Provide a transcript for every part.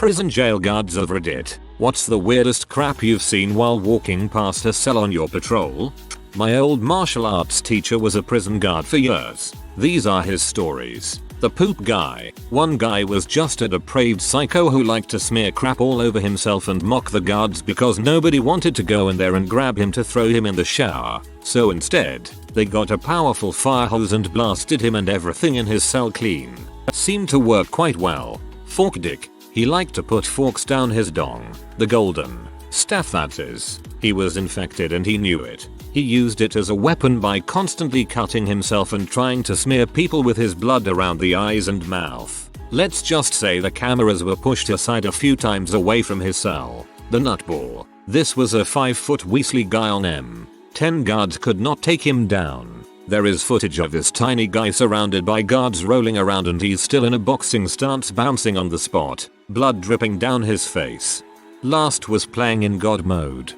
Prison jail guards of Reddit. What's the weirdest crap you've seen while walking past a cell on your patrol? My old martial arts teacher was a prison guard for years. These are his stories. The poop guy. One guy was just a depraved psycho who liked to smear crap all over himself and mock the guards because nobody wanted to go in there and grab him to throw him in the shower. So instead, they got a powerful fire hose and blasted him and everything in his cell clean. Seemed to work quite well. Fork dick. He liked to put forks down his dong. The golden staff, that is. He was infected and he knew it. He used it as a weapon by constantly cutting himself and trying to smear people with his blood around the eyes and mouth. Let's just say the cameras were pushed aside a few times away from his cell. The nutball. This was a 5-foot Weasley guy on M10 guards could not take him down. There is footage of this tiny guy surrounded by guards rolling around and he's still in a boxing stance bouncing on the spot, blood dripping down his face. Last was playing in God mode.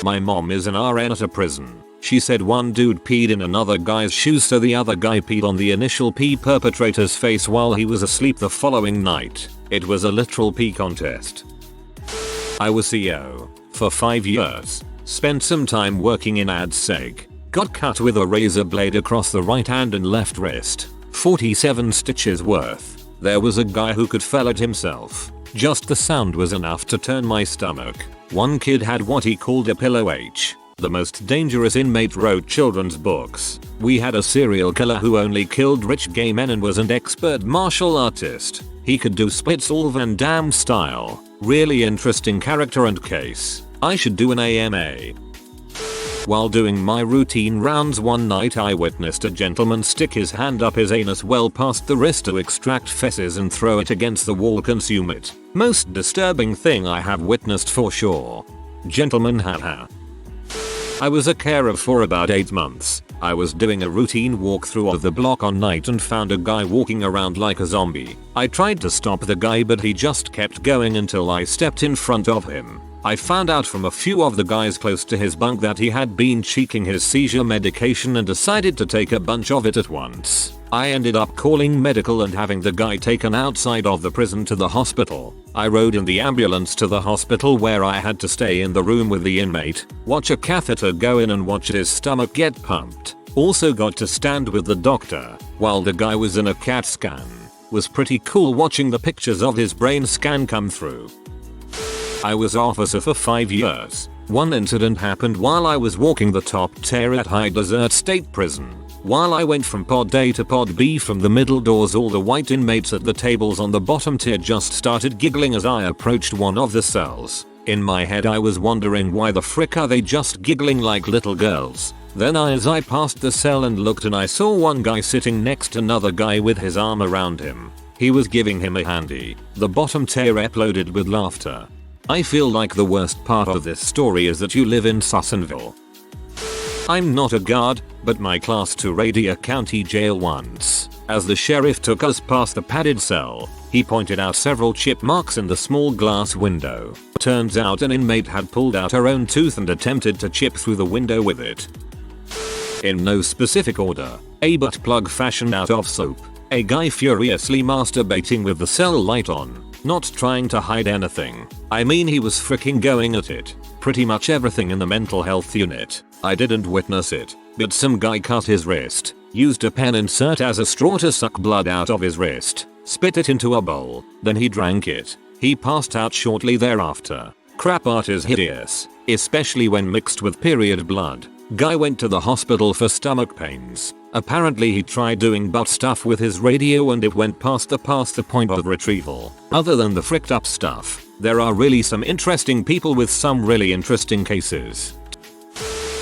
My mom is an RN at a prison. She said one dude peed in another guy's shoes so the other guy peed on the initial pee perpetrator's face while he was asleep the following night. It was a literal pee contest. I was CO for 5 years. Spent some time working in Psych. Got cut with a razor blade across the right hand and left wrist. 47 stitches worth. There was a guy who could fell it himself. Just the sound was enough to turn my stomach. One kid had what he called a pillow H. The most dangerous inmate wrote children's books. We had a serial killer who only killed rich gay men and was an expert martial artist. He could do splits all Van Damme style. Really interesting character and case. I should do an AMA. While doing my routine rounds one night I witnessed a gentleman stick his hand up his anus well past the wrist to extract feces and throw it against the wall, consume it. Most disturbing thing I have witnessed for sure. Gentleman, haha. I was a carer for about 8 months. I was doing a routine walkthrough of the block on night and found a guy walking around like a zombie. I tried to stop the guy but he just kept going until I stepped in front of him. I found out from a few of the guys close to his bunk that he had been cheeking his seizure medication and decided to take a bunch of it at once. I ended up calling medical and having the guy taken outside of the prison to the hospital. I rode in the ambulance to the hospital where I had to stay in the room with the inmate, watch a catheter go in and watch his stomach get pumped. Also got to stand with the doctor while the guy was in a CAT scan. Was pretty cool watching the pictures of his brain scan come through. I was officer for 5 years. One incident happened while I was walking the top tier at High Desert State Prison. While I went from pod A to pod B from the middle doors, all the white inmates at the tables on the bottom tier just started giggling as I approached one of the cells. In my head I was wondering why the frick are they just giggling like little girls. Then as I passed the cell and looked and I saw one guy sitting next to another guy with his arm around him. He was giving him a handy. The bottom tier exploded with laughter. I feel like the worst part of this story is that you live in Susanville. I'm not a guard, but my class to Radia County Jail once. As the sheriff took us past the padded cell, he pointed out several chip marks in the small glass window. Turns out an inmate had pulled out her own tooth and attempted to chip through the window with it. In no specific order, a butt plug fashioned out of soap. A guy furiously masturbating with the cell light on. Not trying to hide anything. I mean, he was freaking going at it. Pretty much everything in the mental health unit. I didn't witness it, but some guy cut his wrist, used a pen insert as a straw to suck blood out of his wrist, spit it into a bowl, then he drank it. He passed out shortly thereafter. Crap art is hideous, especially when mixed with period blood. Guy went to the hospital for stomach pains. Apparently he tried doing butt stuff with his radio and it went past the point of retrieval. Other than the fricked up stuff, there are really some interesting people with some really interesting cases.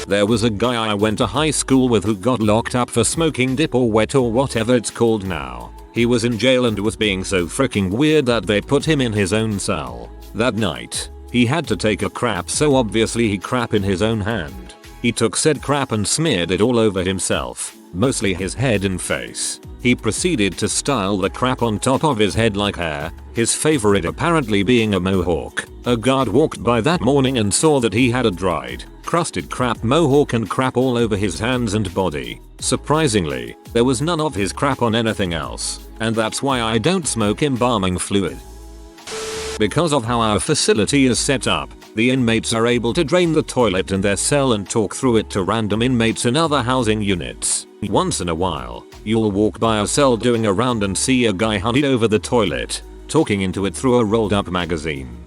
There was a guy I went to high school with who got locked up for smoking dip or wet or whatever it's called now. He was in jail and was being so freaking weird that they put him in his own cell. That night, he had to take a crap, so obviously he crap in his own hand. He took said crap and smeared it all over himself, mostly his head and face. He proceeded to style the crap on top of his head like hair, his favorite apparently being a mohawk. A guard walked by that morning and saw that he had a dried, crusted crap mohawk and crap all over his hands and body. Surprisingly, there was none of his crap on anything else, and that's why I don't smoke embalming fluid. Because of how our facility is set up, the inmates are able to drain the toilet in their cell and talk through it to random inmates in other housing units. Once in a while, you'll walk by a cell doing a round and see a guy hunted over the toilet, talking into it through a rolled up magazine.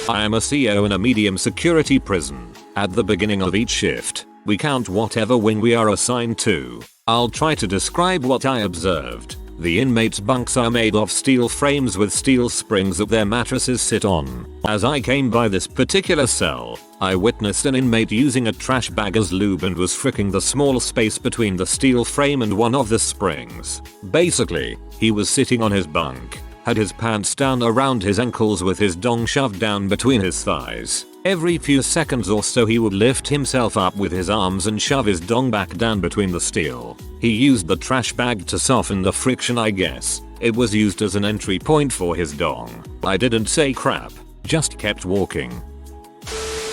I am a CO in a medium security prison. At the beginning of each shift, we count whatever wing we are assigned to. I'll try to describe what I observed. The inmates' bunks are made of steel frames with steel springs that their mattresses sit on. As I came by this particular cell, I witnessed an inmate using a trash bag as lube and was fricking the small space between the steel frame and one of the springs. Basically, he was sitting on his bunk, had his pants down around his ankles with his dong shoved down between his thighs. Every few seconds or so he would lift himself up with his arms and shove his dong back down between the steel. He used the trash bag to soften the friction, I guess. It was used as an entry point for his dong. I didn't say crap, just kept walking.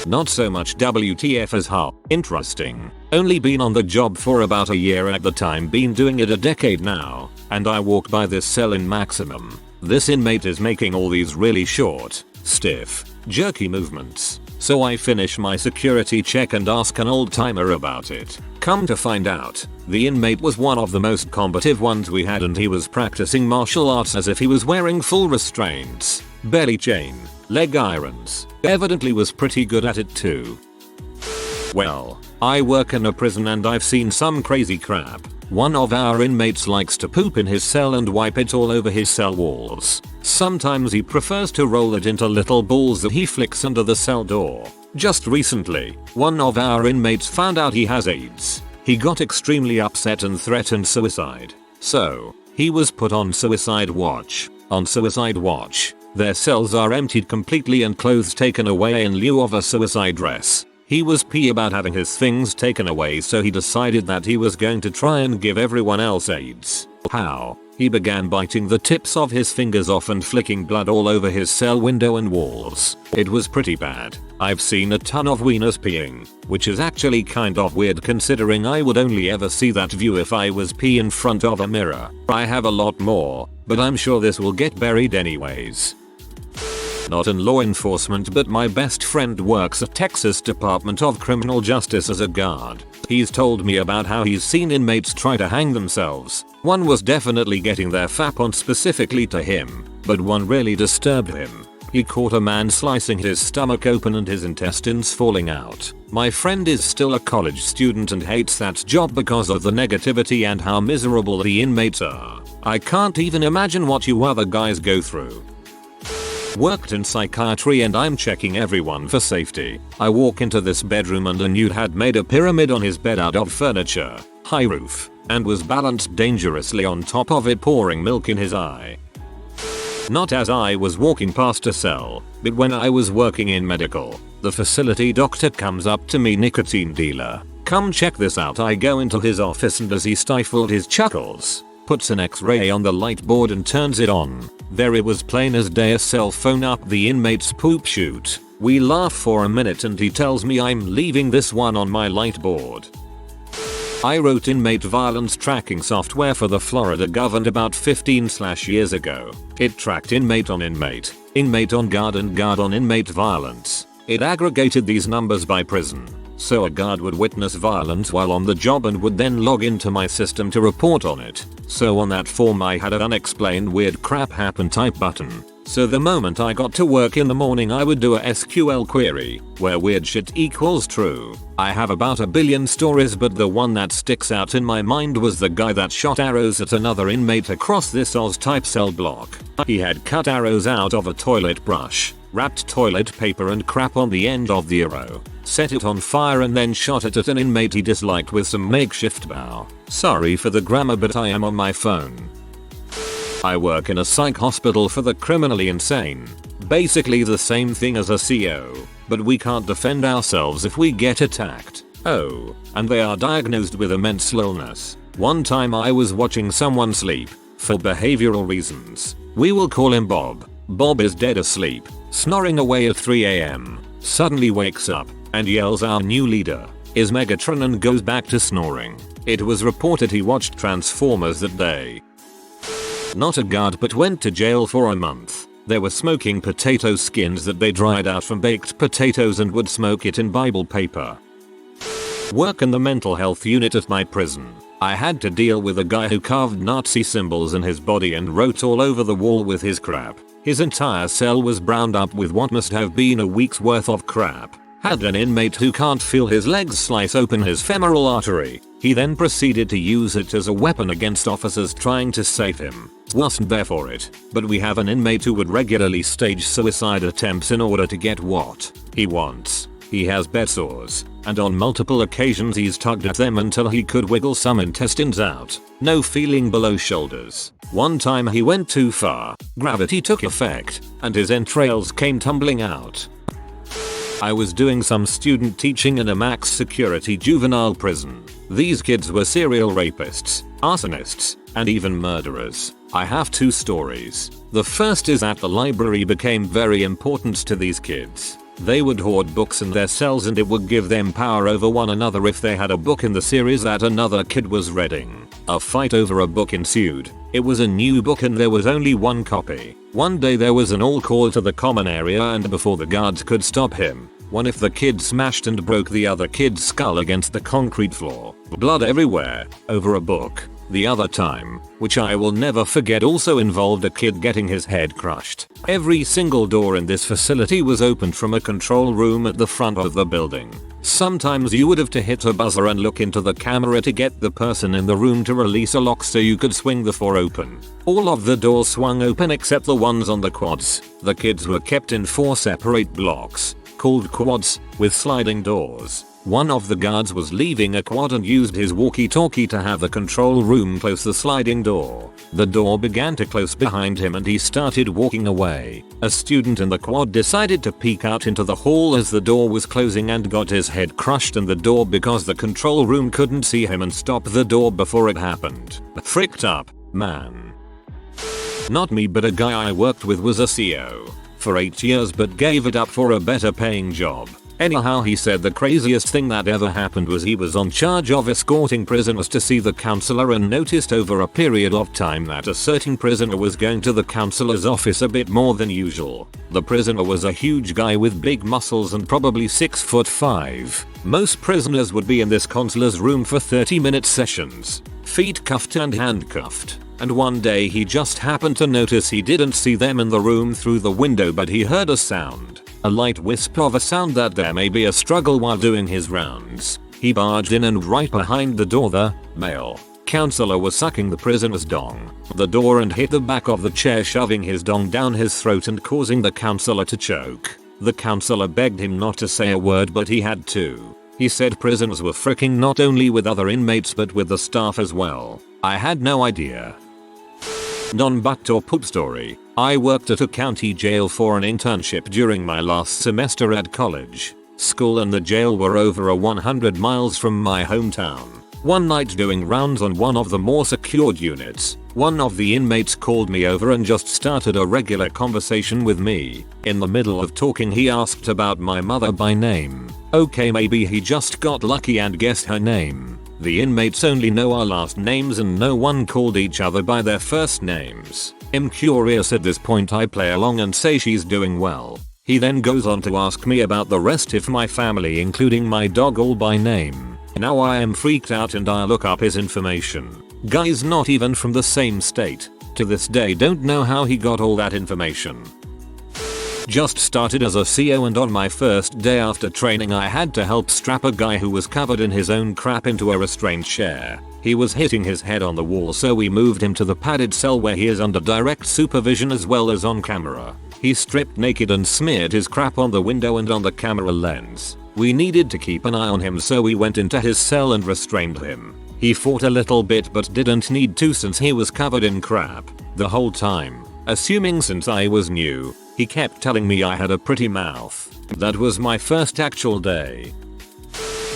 Not so much WTF as how interesting. Only been on the job for about a year at the time, been doing it a decade now, and I walk by this cell in maximum. This inmate is making all these really short, stiff, jerky movements. So I finish my security check and ask an old timer about it. Come to find out, the inmate was one of the most combative ones we had, and he was practicing martial arts as if he was wearing full restraints, belly chain, leg irons. Evidently was pretty good at it too. Well, I work in a prison and I've seen some crazy crap. One of our inmates likes to poop in his cell and wipe it all over his cell walls. Sometimes he prefers to roll it into little balls that he flicks under the cell door. Just recently, one of our inmates found out he has AIDS. He got extremely upset and threatened suicide. So, he was put on suicide watch. On suicide watch, their cells are emptied completely and clothes taken away in lieu of a suicide dress. He was pissed about having his things taken away, so he decided that he was going to try and give everyone else AIDS. How? He began biting the tips of his fingers off and flicking blood all over his cell window and walls. It was pretty bad. I've seen a ton of wieners peeing, which is actually kind of weird considering I would only ever see that view if I was pee in front of a mirror. I have a lot more, but I'm sure this will get buried anyways. Not in law enforcement, but my best friend works at Texas Department of Criminal Justice as a guard. He's told me about how he's seen inmates try to hang themselves. One was definitely getting their fap on specifically to him, but one really disturbed him. He caught a man slicing his stomach open and his intestines falling out. My friend is still a college student and hates that job because of the negativity and how miserable the inmates are. I can't even imagine what you other guys go through. Worked in psychiatry and I'm checking everyone for safety. I walk into this bedroom and a nude had made a pyramid on his bed out of furniture, high roof, and was balanced dangerously on top of it, pouring milk in his eye. Not as I was walking past a cell, but when I was working in medical. The facility doctor comes up to me, nicotine dealer. Come check this out. I go into his office and as he stifled his chuckles, puts an X-ray on the light board and turns it on. There it was, plain as day, a cell phone up the inmate's poop chute. We laugh for a minute and he tells me I'm leaving this one on my light board. I wrote inmate violence tracking software for the Florida government about 15 years ago. It tracked inmate on inmate, inmate on guard, and guard on inmate violence. It aggregated these numbers by prison. So a guard would witness violence while on the job and would then log into my system to report on it. So on that form I had an unexplained weird crap happen type button. So the moment I got to work in the morning I would do a SQL query where weird shit equals true. I have about a billion stories, but the one that sticks out in my mind was the guy that shot arrows at another inmate across this Oz type cell block. He had cut arrows out of a toilet brush, wrapped toilet paper and crap on the end of the arrow, set it on fire and then shot it at an inmate he disliked with some makeshift bow. Sorry for the grammar, but I am on my phone. I work in a psych hospital for the criminally insane. Basically the same thing as a CO, but we can't defend ourselves if we get attacked. Oh, and they are diagnosed with immense illness. One time I was watching someone sleep, for behavioral reasons. We will call him Bob. Bob is dead asleep, snoring away at 3 AM. Suddenly wakes up and yells our new leader is Megatron and goes back to snoring. It was reported he watched Transformers that day. Not a guard, but went to jail for a month. They were smoking potato skins that they dried out from baked potatoes and would smoke it in Bible paper. Work in the mental health unit at my prison. I had to deal with a guy who carved Nazi symbols in his body and wrote all over the wall with his crap. His entire cell was browned up with what must have been a week's worth of crap. Had an inmate who can't feel his legs slice open his femoral artery. He then proceeded to use it as a weapon against officers trying to save him. Wasn't there for it. But we have an inmate who would regularly stage suicide attempts in order to get what he wants. He has bed sores, and on multiple occasions he's tugged at them until he could wiggle some intestines out. No feeling below shoulders. One time he went too far, gravity took effect, and his entrails came tumbling out. I was doing some student teaching in a max security juvenile prison. These kids were serial rapists, arsonists, and even murderers. I have two stories. The first is that the library became very important to these kids. They would hoard books in their cells and it would give them power over one another if they had a book in the series that another kid was reading. A fight over a book ensued. It was a new book and there was only one copy. One day there was an all call to the common area and before the guards could stop him, one of the kids smashed and broke the other kid's skull against the concrete floor. Blood everywhere, over a book. The other time, which I will never forget, also involved a kid getting his head crushed. Every single door in this facility was opened from a control room at the front of the building. Sometimes you would have to hit a buzzer and look into the camera to get the person in the room to release a lock so you could swing the door open. All of the doors swung open except the ones on the quads. The kids were kept in 4 separate blocks, called quads, with sliding doors. One of the guards was leaving a quad and used his walkie-talkie to have the control room close the sliding door. The door began to close behind him and he started walking away. A student in the quad decided to peek out into the hall as the door was closing and got his head crushed in the door because the control room couldn't see him and stop the door before it happened. Fricked up, man. Not me, but a guy I worked with was a CO for 8 years but gave it up for a better paying job. Anyhow, he said the craziest thing that ever happened was he was on charge of escorting prisoners to see the counselor and noticed over a period of time that a certain prisoner was going to the counselor's office a bit more than usual. The prisoner was a huge guy with big muscles and probably 6'5". Most prisoners would be in this counselor's room for 30-minute sessions, feet cuffed and handcuffed. And one day he just happened to notice he didn't see them in the room through the window, but he heard a sound. A light wisp of a sound that there may be a struggle while doing his rounds. He barged in and right behind the door the male counselor was sucking the prisoner's dong. The door and hit the back of the chair, shoving his dong down his throat and causing the counselor to choke. The counselor begged him not to say a word, but he had to. He said prisoners were fricking not only with other inmates but with the staff as well. I had no idea. Non-butt or poop story. I worked at a county jail for an internship during my last semester at college. School and the jail were over 100 miles from my hometown. One night doing rounds on one of the more secured units, one of the inmates called me over and just started a regular conversation with me. In the middle of talking he asked about my mother by name. Okay, maybe he just got lucky and guessed her name. The inmates only know our last names and no one called each other by their first names. I'm curious at this point. I play along and say she's doing well. He then goes on to ask me about the rest of my family including my dog all by name. Now I am freaked out and I look up his information. Guy's not even from the same state. To this day don't know how he got all that information. Just started as a CO and on my first day after training I had to help strap a guy who was covered in his own crap into a restraint chair. He was hitting his head on the wall, so we moved him to the padded cell where he is under direct supervision as well as on camera. He stripped naked and smeared his crap on the window and on the camera lens. We needed to keep an eye on him, so we went into his cell and restrained him. He fought a little bit but didn't need to since he was covered in crap the whole time. Assuming since I was new, he kept telling me I had a pretty mouth. That was my first actual day.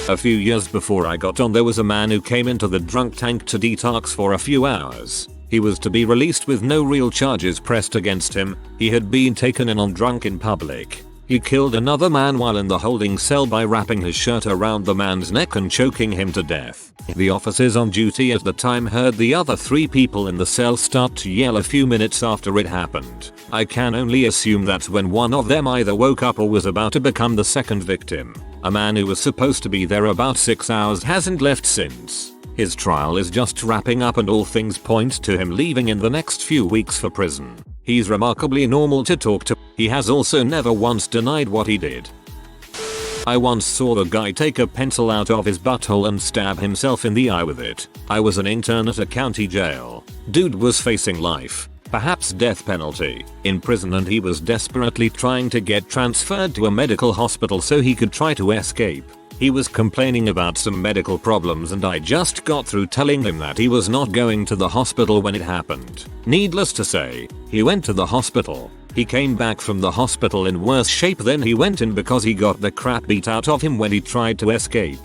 A few years before I got on, there was a man who came into the drunk tank to detox for a few hours. He was to be released with no real charges pressed against him. He had been taken in on drunk in public. He killed another man while in the holding cell by wrapping his shirt around the man's neck and choking him to death. The officers on duty at the time heard the other 3 people in the cell start to yell a few minutes after it happened. I can only assume that's when one of them either woke up or was about to become the second victim. A man who was supposed to be there about 6 hours hasn't left since. His trial is just wrapping up and all things point to him leaving in the next few weeks for prison. He's remarkably normal to talk to. He has also never once denied what he did. I once saw a guy take a pencil out of his butthole and stab himself in the eye with it. I was an intern at a county jail. Dude was facing life, perhaps death penalty, in prison, and he was desperately trying to get transferred to a medical hospital so he could try to escape. He was complaining about some medical problems and I just got through telling him that he was not going to the hospital when it happened. Needless to say, he went to the hospital. He came back from the hospital in worse shape than he went in because he got the crap beat out of him when he tried to escape.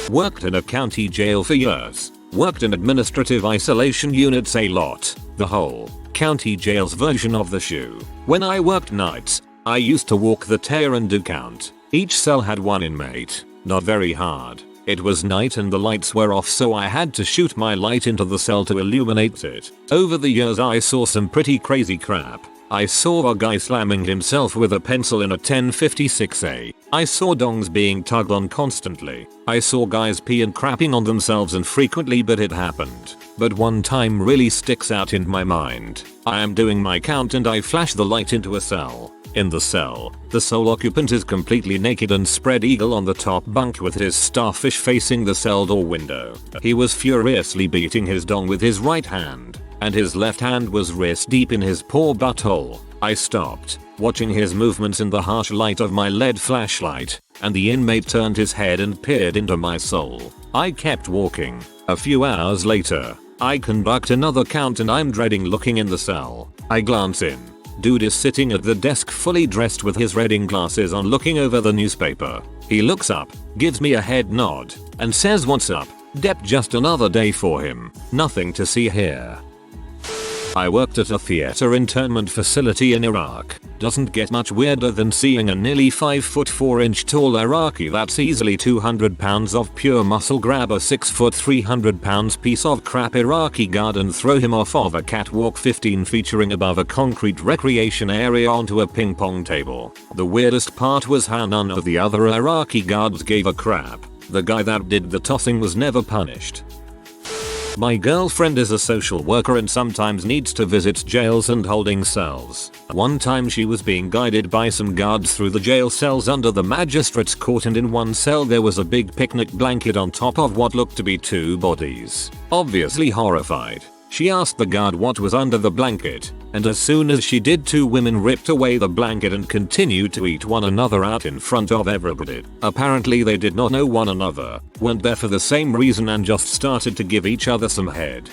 Worked in a county jail for years. Worked in administrative isolation units a lot. The whole county jail's version of the shoe. When I worked nights, I used to walk the tear and do count. Each cell had 1 inmate. Not very hard. It was night and the lights were off, so I had to shoot my light into the cell to illuminate it. Over the years I saw some pretty crazy crap. I saw a guy slamming himself with a pencil in a 1056A. I saw dongs being tugged on constantly. I saw guys pee and crapping on themselves infrequently, but it happened. But one time really sticks out in my mind. I am doing my count and I flash the light into a cell. In the cell, the sole occupant is completely naked and spread eagle on the top bunk with his starfish facing the cell door window. He was furiously beating his dong with his right hand, and his left hand was wrist deep in his poor butthole. I stopped, watching his movements in the harsh light of my LED flashlight, and the inmate turned his head and peered into my soul. I kept walking. A few hours later, I conduct another count and I'm dreading looking in the cell. I glance in. Dude is sitting at the desk fully dressed with his reading glasses on looking over the newspaper. He looks up, gives me a head nod, and says what's up. Dep, just another day for him. Nothing to see here. I worked at a theater internment facility in Iraq. Doesn't get much weirder than seeing a nearly 5'4" tall Iraqi that's easily 200 pounds of pure muscle grab a 6 foot 300 pounds piece of crap Iraqi guard and throw him off of a catwalk 15 featuring above a concrete recreation area onto a ping pong table. The weirdest part was how none of the other Iraqi guards gave a crap. The guy that did the tossing was never punished. My girlfriend is a social worker and sometimes needs to visit jails and holding cells. One time she was being guided by some guards through the jail cells under the magistrate's court, and in one cell there was a big picnic blanket on top of what looked to be 2 bodies. Obviously horrified, she asked the guard what was under the blanket, and as soon as she did, 2 women ripped away the blanket and continued to eat one another out in front of everybody. Apparently they did not know one another, weren't there for the same reason, and just started to give each other some head.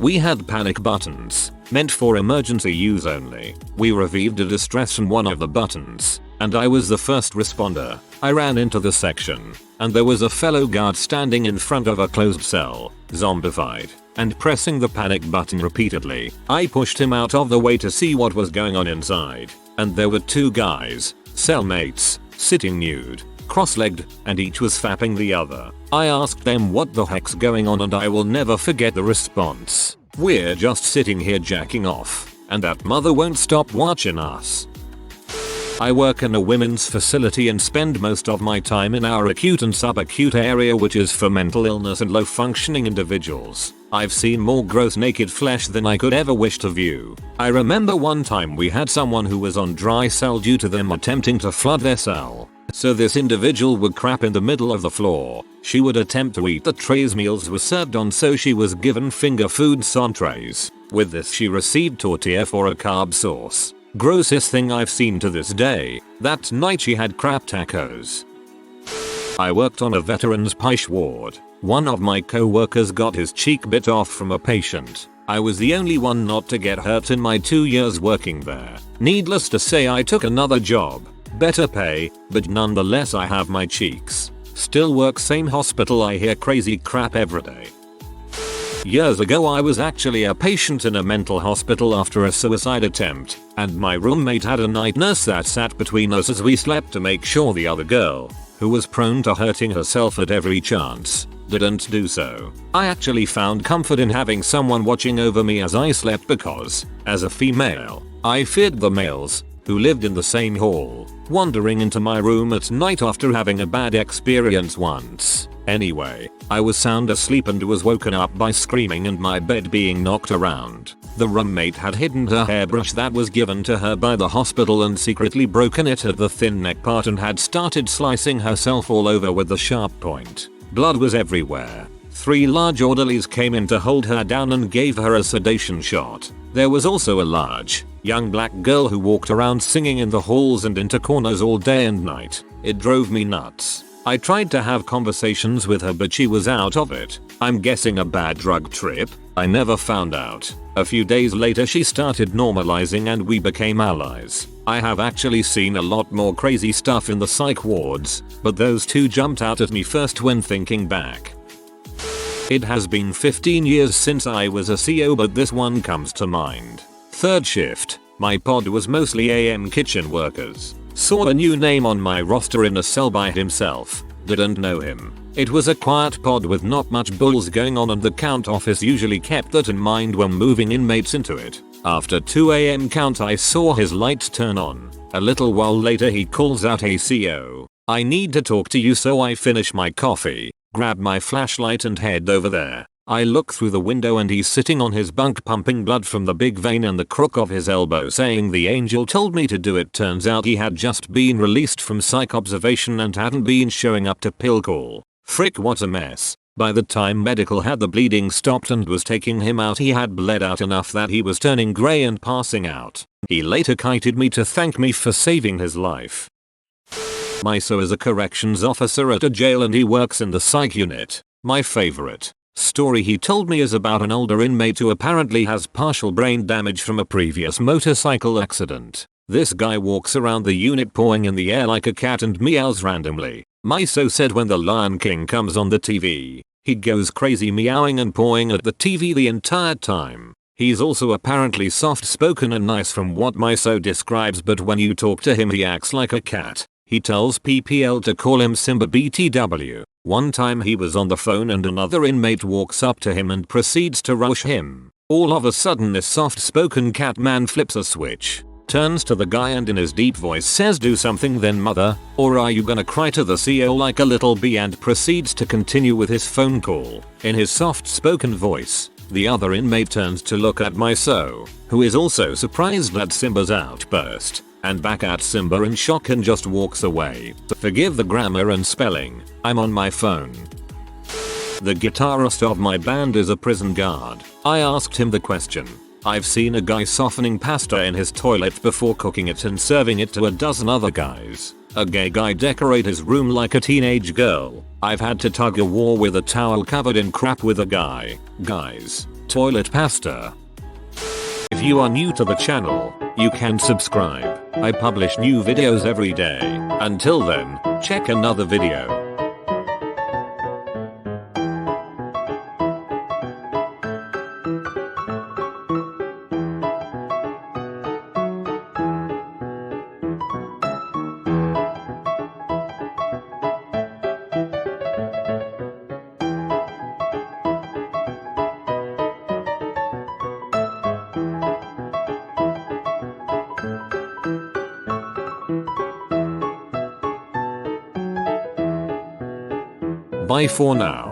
We had panic buttons, meant for emergency use only. We relieved a distress on one of the buttons, and I was the first responder. I ran into the section, and there was a fellow guard standing in front of a closed cell, zombified, and pressing the panic button repeatedly. I pushed him out of the way to see what was going on inside, and there were 2 guys, cellmates, sitting nude, cross-legged, and each was fapping the other. I asked them what the heck's going on, and I will never forget the response. "We're just sitting here jacking off, and that mother won't stop watching us." I work in a women's facility and spend most of my time in our acute and subacute area, which is for mental illness and low functioning individuals. I've seen more gross naked flesh than I could ever wish to view. I remember one time we had someone who was on dry cell due to them attempting to flood their cell. So this individual would crap in the middle of the floor. She would attempt to eat the trays meals were served on, so she was given finger foods on trays. With this she received tortilla for a carb source. Grossest thing I've seen to this day. That night she had crap tacos. I worked on a veterans PICE ward. One of my co-workers got his cheek bit off from a patient. I was the only one not to get hurt in my 2 years working there. Needless to say, I took another job. Better pay, but nonetheless I have my cheeks. Still work same hospital, I hear crazy crap every day. Years ago I was actually a patient in a mental hospital after a suicide attempt, and my roommate had a night nurse that sat between us as we slept to make sure the other girl, who was prone to hurting herself at every chance, didn't do so. I actually found comfort in having someone watching over me as I slept because, as a female, I feared the males, who lived in the same hall, wandering into my room at night after having a bad experience once. Anyway, I was sound asleep and was woken up by screaming and my bed being knocked around. The roommate had hidden her hairbrush that was given to her by the hospital and secretly broken it at the thin neck part and had started slicing herself all over with the sharp point. Blood was everywhere. 3 large orderlies came in to hold her down and gave her a sedation shot. There was also a large, young black girl who walked around singing in the halls and into corners all day and night. It drove me nuts. I tried to have conversations with her but she was out of it. I'm guessing a bad drug trip. I never found out. A few days later she started normalizing and we became allies. I have actually seen a lot more crazy stuff in the psych wards, but those 2 jumped out at me first when thinking back. It has been 15 years since I was a CO but this one comes to mind. Third shift. My pod was mostly AM kitchen workers. Saw a new name on my roster in a cell by himself. Didn't know him. It was a quiet pod with not much bulls going on and the count office usually kept that in mind when moving inmates into it. After 2 AM count I saw his lights turn on. A little while later he calls out, "Hey CO, I need to talk to you," so I finish my coffee, grab my flashlight and head over there. I look through the window and he's sitting on his bunk pumping blood from the big vein in the crook of his elbow saying the angel told me to do it. Turns out he had just been released from psych observation and hadn't been showing up to pill call. Frick, what a mess. By the time medical had the bleeding stopped and was taking him out he had bled out enough that he was turning grey and passing out. He later kited me to thank me for saving his life. My so is a corrections officer at a jail and he works in the psych unit. My favorite story he told me is about an older inmate who apparently has partial brain damage from a previous motorcycle accident. This guy walks around the unit pawing in the air like a cat and meows randomly. My so said when the Lion King comes on the TV, he goes crazy meowing and pawing at the TV the entire time. He's also apparently soft spoken and nice from what my so describes, but when you talk to him he acts like a cat. He tells PPL to call him Simba BTW. One time he was on the phone and another inmate walks up to him and proceeds to rush him. All of a sudden this soft-spoken cat man flips a switch, turns to the guy and in his deep voice says, "Do something then, mother, or are you gonna cry?" to the CO like a little bee, and proceeds to continue with his phone call. In his soft-spoken voice, the other inmate turns to look at my so, who is also surprised at Simba's outburst, and back at Simba in shock and just walks away. Forgive the grammar and spelling, I'm on my phone. The guitarist of my band is a prison guard. I asked him the question. I've seen a guy softening pasta in his toilet before cooking it and serving it to a dozen other guys. A gay guy decorate his room like a teenage girl. I've had to tug a war with a towel covered in crap with a guy. Guys, toilet pasta. If you are new to the channel, you can subscribe. I publish new videos every day. Until then, check another video. Bye for now.